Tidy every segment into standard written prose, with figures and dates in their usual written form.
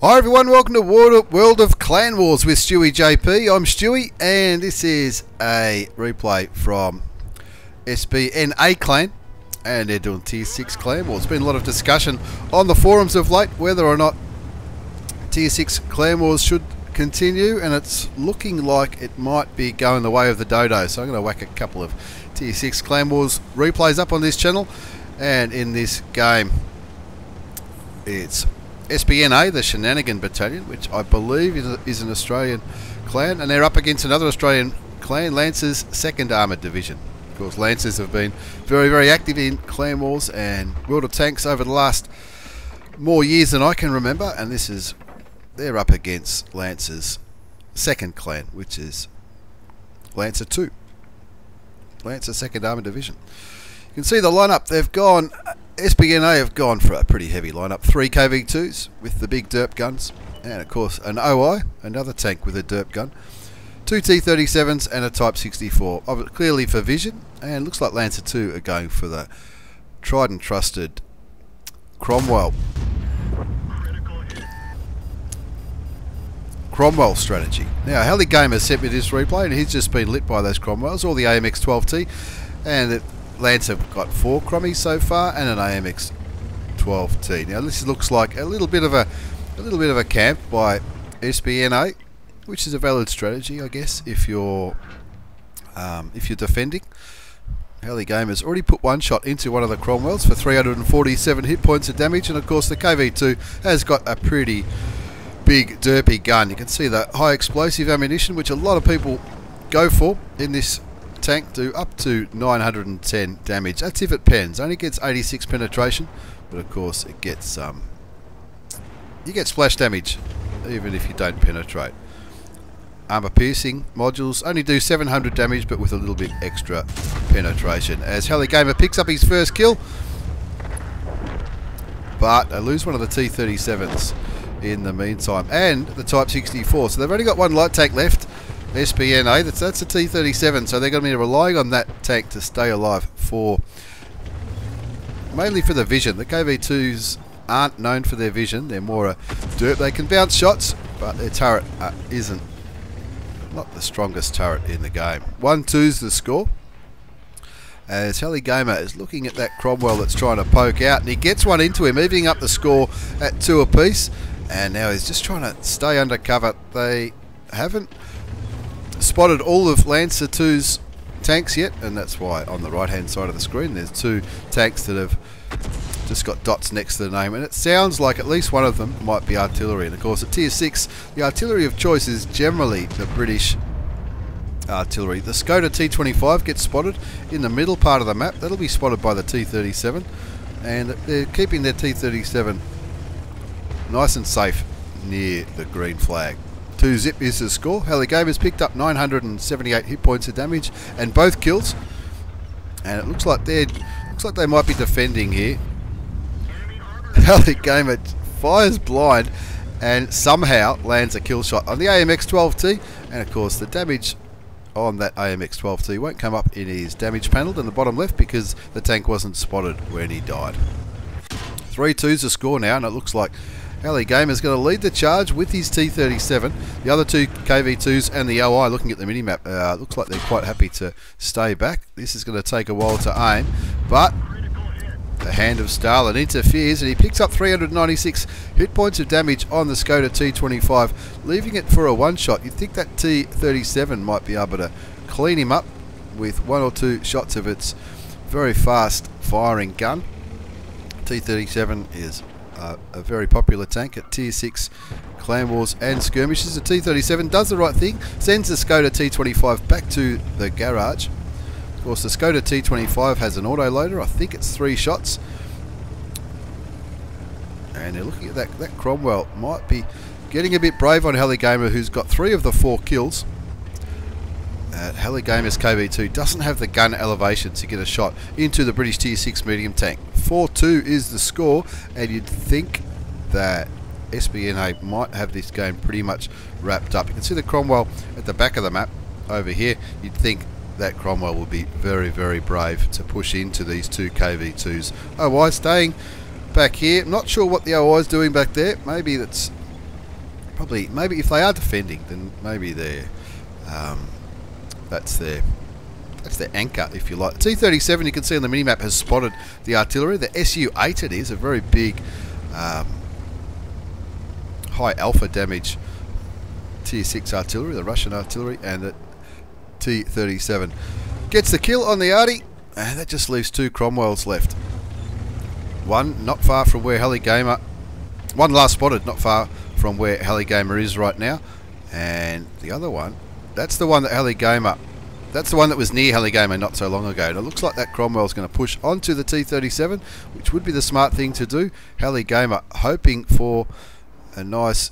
Hi everyone, welcome to World of Clan Wars with StewiejP. I'm Stewie and this is a replay from SBN-A clan and they're doing tier 6 clan wars. There's been a lot of discussion on the forums of late whether or not tier 6 clan wars should continue, and it's looking like it might be going the way of the dodo. So I'm going to whack a couple of tier 6 clan wars replays up on this channel, and in this game it's SBN-A, the Shenanigan Battalion, which I believe is an Australian clan, and they're up against another Australian clan, Lance's 2nd Armoured Division. Of course, Lancers have been very, very active in clan wars and World of Tanks over the last more years than I can remember, and they're up against Lance's 2nd clan, which is Lancer 2, Lancer 2nd Armoured Division. You can see the lineup. They've gone, SBN-A have gone for a pretty heavy lineup. 3 KV2s with the big derp guns, and of course an OI, another tank with a derp gun, 2 T-37s and a Type 64, clearly for vision, and looks like Lancer 2 are going for the tried and trusted Cromwell strategy. Now, Heli Gamer sent me this replay and he's just been lit by those Cromwells, all the AMX 12t, and Lancer got 4 Crommies so far and an AMX 12t. Now this looks like a little bit of a camp by SBN-A, which is a valid strategy, I guess, if you're defending. Heli Gamer's already put one shot into one of the Cromwells for 347 hit points of damage, and of course the KV2 has got a pretty big derpy gun. You can see the high explosive ammunition, which a lot of people go for in this tank, do up to 910 damage. That's if it pens. Only gets 86 penetration, but of course it gets you get splash damage even if you don't penetrate. Armor piercing modules only do 700 damage, but with a little bit extra penetration. As Heli Gamer picks up his first kill, but they lose one of the T-37s in the meantime, and the Type 64. So they've only got one light tank left. SBN-A, that's a T-37, so they're going to be relying on that tank to stay alive mainly for the vision. The KV2s aren't known for their vision, they're more a dirt. They can bounce shots, but their turret isn't not the strongest turret in the game. 1-2's the score, as Heli Gamer is looking at that Cromwell that's trying to poke out, and he gets one into him, evening up the score at 2 apiece, and now he's just trying to stay under cover. They haven't spotted all of Lancer 2's tanks yet, and that's why on the right hand side of the screen there's 2 tanks that have just got dots next to the name, and it sounds like at least one of them might be artillery. And of course at tier 6 the artillery of choice is generally the British artillery. The Skoda T25 gets spotted in the middle part of the map. That'll be spotted by the T37, and they're keeping their T37 nice and safe near the green flag. 2-zip is the score. Heli Gamer's picked up 978 hit points of damage and both kills, and it looks like they might be defending here. Heli Gamer fires blind and somehow lands a kill shot on the AMX 12t, and of course the damage on that AMX 12t won't come up in his damage panel in the bottom left because the tank wasn't spotted when he died. 3-2's the score now, and it looks like Heli Gamer's going to lead the charge with his T-37. The other 2 KV2s and the OI, looking at the minimap, looks like they're quite happy to stay back. This is going to take a while to aim, but the hand of Stalin interferes and he picks up 396 hit points of damage on the Skoda T25, leaving it for a one-shot. You'd think that T-37 might be able to clean him up with 1 or 2 shots of its very fast firing gun. T-37 is a very popular tank at tier 6 clan wars and skirmishes. The T-37 does the right thing, sends the Skoda T25 back to the garage. Of course the Skoda T25 has an auto loader, I think it's 3 shots, and they're looking at that Cromwell might be getting a bit brave on Heli Gamer, who's got 3 of the 4 kills. Heli Gamer's KV2 doesn't have the gun elevation to get a shot into the British tier 6 medium tank. 4-2 is the score, and you'd think that SBN-A might have this game pretty much wrapped up. You can see the Cromwell at the back of the map over here. You'd think that Cromwell will be very, very brave to push into these 2 KV2s. OI staying back here. Not sure what the OI is doing back there. Maybe that's probably, maybe if they are defending, then maybe they're that's their anchor, if you like. T-37, you can see on the minimap, has spotted the artillery. The Su-8 it is, a very big high alpha damage Tier 6 artillery, the Russian artillery, and the T-37 gets the kill on the Arty, and that just leaves 2 Cromwells left. One not far from where Heli Gamer, one last spotted not far from where Heli Gamer is right now, and the other one, that's the one that Heli Gamer, that's the one that was near Heli Gamer not so long ago. And it looks like that Cromwell's going to push onto the T-37, which would be the smart thing to do. Heli Gamer hoping for a nice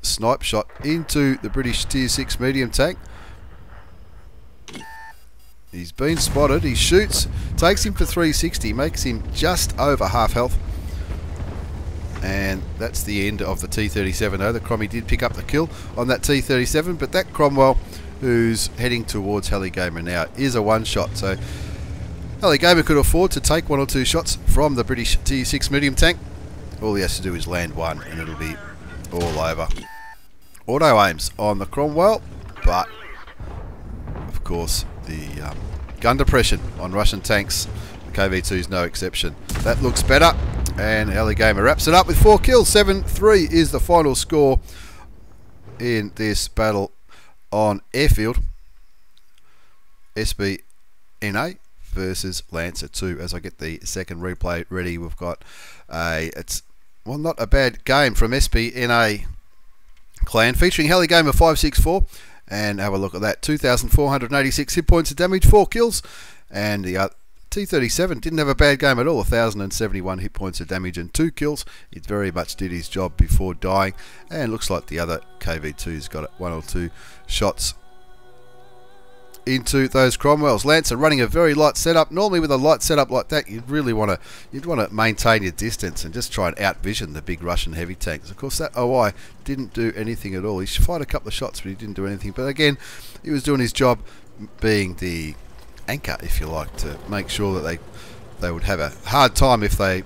snipe shot into the British Tier 6 medium tank. He's been spotted, he shoots, takes him for 360, makes him just over half health. And that's the end of the T-37. The Crommy did pick up the kill on that T-37, but that Cromwell, who's heading towards Heli Gamer now, is a one-shot. So Heli Gamer could afford to take 1 or 2 shots from the British Tier 6 medium tank. All he has to do is land one and it'll be all over. Auto aims on the Cromwell, but of course the gun depression on Russian tanks, the KV-2 is no exception. That looks better, and Heli Gamer wraps it up with 4 kills. 7-3 is the final score in this battle on Airfield. SBN-A versus Lancer 2. As I get the second replay ready, we've got it's, well, not a bad game from SBN-A clan, featuring Heli Gamer 564, and have a look at that. 2,486 hit points of damage, 4 kills, and the T-37 didn't have a bad game at all. 1,071 hit points of damage and 2 kills. It very much did his job before dying, and looks like the other KV-2's got 1 or 2 shots into those Cromwells. Lancer running a very light setup. Normally with a light setup like that, you'd want to maintain your distance and just try and outvision the big Russian heavy tanks. Of course, that OI didn't do anything at all. He fired a couple of shots, but he didn't do anything. But again, he was doing his job, being the anchor, if you like, to make sure that they would have a hard time if they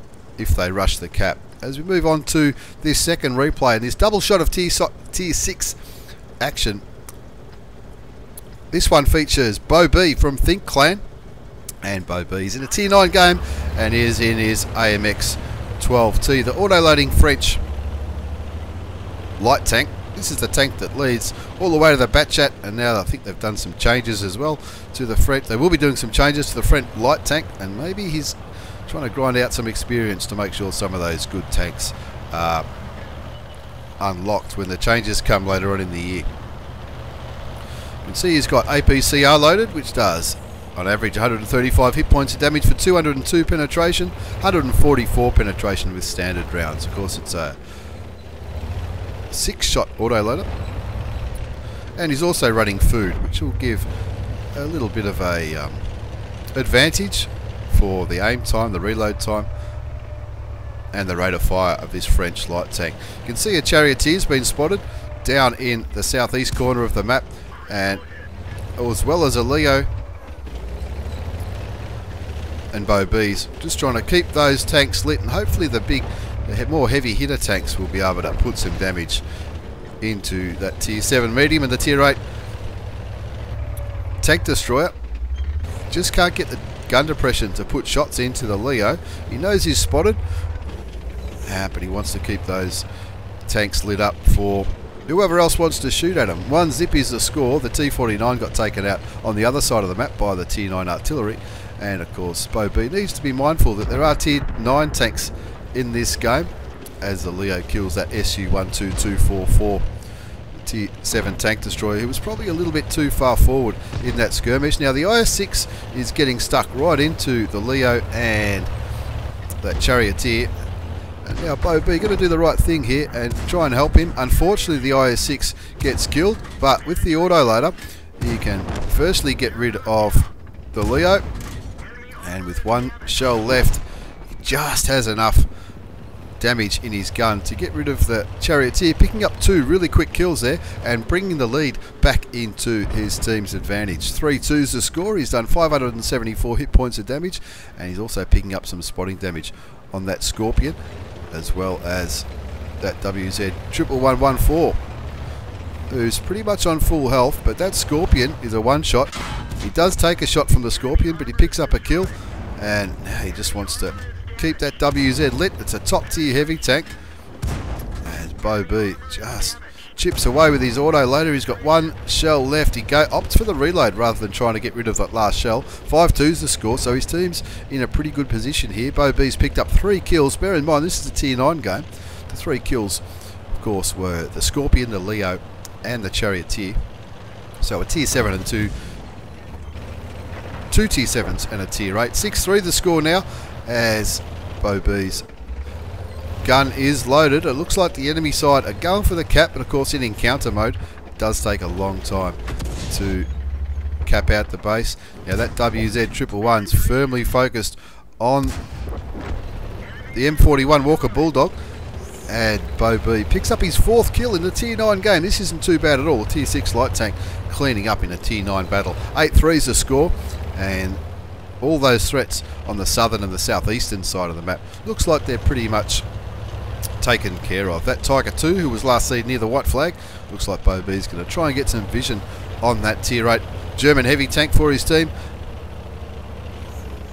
rush the cap. As we move on to this second replay and this double shot of Tier 6 action. This one features Beau B from Think Clan, and Beau B is in a Tier 9 game and is in his AMX 12t, the Auto Loading French light tank. This is the tank that leads all the way to the Batchat, and now I think they've done some changes as well to the French. They will be doing some changes to the French light tank, and maybe he's trying to grind out some experience to make sure some of those good tanks are unlocked when the changes come later on in the year. You can see he's got APCR loaded, which does on average 135 hit points of damage for 202 penetration, 144 penetration with standard rounds. Of course, it's a 6-shot autoloader, and he's also running food, which will give a little bit of a advantage for the aim time, the reload time, and the rate of fire of this French light tank. You can see a charioteer's been spotted down in the southeast corner of the map, and as well as a Leo and Beau B's, just trying to keep those tanks lit, and hopefully the more heavy hitter tanks will be able to put some damage into that Tier 7 medium and the Tier 8 tank destroyer. Just can't get the gun depression to put shots into the Leo. He knows he's spotted, but he wants to keep those tanks lit up for whoever else wants to shoot at him. 1-0 is the score. The T-49 got taken out on the other side of the map by the Tier 9 artillery, and of course Beau B needs to be mindful that there are Tier 9 tanks in this game, as the Leo kills that Su-12244 Tier 7 tank destroyer, who was probably a little bit too far forward in that skirmish. Now the IS-6 is getting stuck right into the Leo and that charioteer, and now Beau B going to do the right thing here and try and help him. Unfortunately, the IS-6 gets killed, but with the autoloader he can firstly get rid of the Leo, and with 1 shell left, he just has enough damage in his gun to get rid of the charioteer, picking up 2 really quick kills there and bringing the lead back into his team's advantage. 3-2's the score. He's done 574 hit points of damage, and he's also picking up some spotting damage on that Scorpion, as well as that WZ 11114, who's pretty much on full health, but that Scorpion is a one-shot. He does take a shot from the Scorpion, but he picks up a kill, and now he just wants to keep that WZ lit. It's a top-tier heavy tank, and Beau B just chips away with his auto loader. He's got one shell left. He opts for the reload rather than trying to get rid of that last shell. 5-2's the score, so his team's in a pretty good position here. Beau B's picked up 3 kills. Bear in mind, this is a tier 9 game. The 3 kills, of course, were the Scorpion, the Leo, and the Charioteer. So a tier 7 and 2 tier 7s and a tier 8. 6-3 the score now, as Beau B's gun is loaded. It looks like the enemy side are going for the cap, but of course in encounter mode it does take a long time to cap out the base. Now that WZ 111's firmly focused on the M41 Walker Bulldog, and Beau B picks up his 4th kill in the tier 9 game. This isn't too bad at all. A tier 6 light tank cleaning up in a tier 9 battle. 8-3's the score, and all those threats on the southern and the southeastern side of the map looks like they're pretty much taken care of. That Tiger 2, who was last seen near the white flag, looks like Beau B's going to try and get some vision on that tier 8 German heavy tank for his team,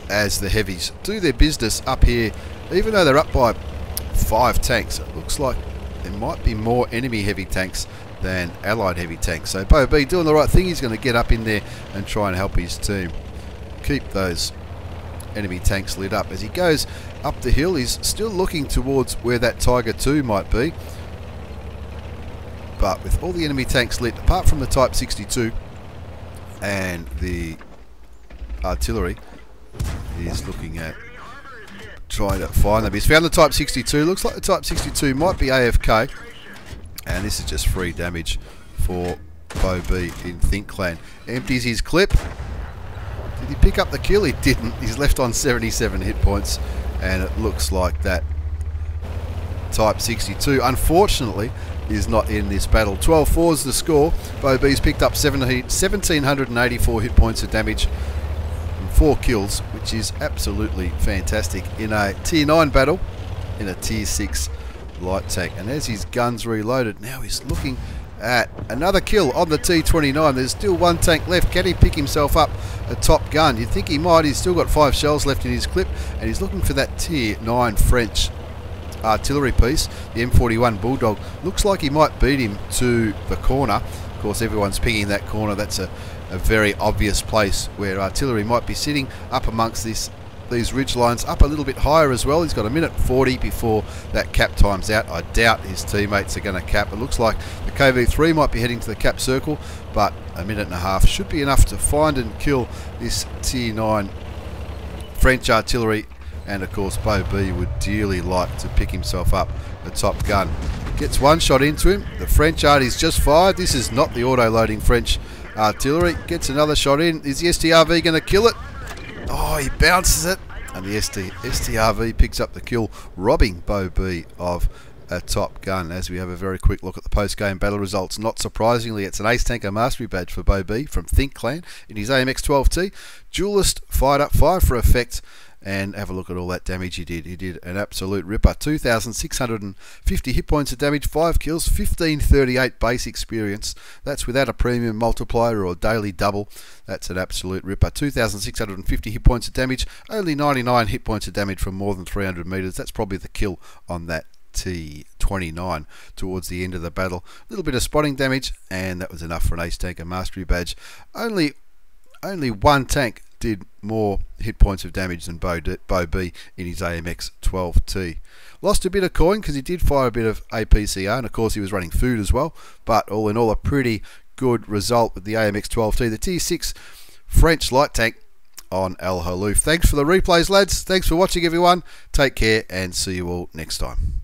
as the heavies do their business up here. Even though they're up by 5 tanks, it looks like there might be more enemy heavy tanks than allied heavy tanks. So Beau B doing the right thing. He's going to get up in there and try and help his team keep those enemy tanks lit up. As he goes up the hill, he's still looking towards where that Tiger 2 might be, but with all the enemy tanks lit, apart from the Type 62 and the artillery, he's looking at trying to find them. He's found the Type 62. Looks like the Type 62 might be AFK, and this is just free damage for Beau B in Think Clan. Empties his clip. Did he pick up the kill? He didn't. He's left on 77 hit points, and it looks like that Type 62, unfortunately, is not in this battle. 12-4's the score. Beau B's picked up 1,784 hit points of damage and 4 kills, which is absolutely fantastic in a tier 9 battle in a tier 6 light tank. And as his gun's reloaded, now he's looking at another kill on the T29. There's still 1 tank left. Can he pick himself up a top gun? You'd think he might. He's still got 5 shells left in his clip, and he's looking for that tier 9 French artillery piece. The M41 Bulldog looks like he might beat him to the corner. Of course, everyone's picking that corner. That's a very obvious place where artillery might be sitting up amongst these ridge lines, up a little bit higher as well. He's got 1:40 before that cap times out. I doubt his teammates are going to cap. It looks like the KV3 might be heading to the cap circle, but 1.5 minutes should be enough to find and kill this tier 9 French artillery. And of course, Beau B would dearly like to pick himself up a top gun. Gets 1 shot into him. The French artillery's just fired. This is not the auto-loading French artillery. Gets another shot in. Is the STRV going to kill it? Oh, he bounces it, and the STRV picks up the kill, robbing Beau B of a top gun. As we have a very quick look at the post-game battle results, not surprisingly, it's an Ace Tanker Mastery Badge for Beau B from Think Clan in his AMX 12t. Duelist, fighter, 5 for effect, and have a look at all that damage he did. He did an absolute ripper. 2,650 hit points of damage, 5 kills, 1,538 base experience. That's without a premium multiplier or daily double. That's an absolute ripper. 2,650 hit points of damage, only 99 hit points of damage from more than 300 metres. That's probably the kill on that T29 towards the end of the battle. A little bit of spotting damage, and that was enough for an Ace Tanker Mastery Badge. Only 1 tank did more hit points of damage than Beau B in his AMX 12t. Lost a bit of coin because he did fire a bit of APCR, and of course he was running food as well, but all in all a pretty good result with the AMX 12t, the tier 6 French light tank on Al Halouf. Thanks for the replays, lads. Thanks for watching, everyone. Take care, and see you all next time.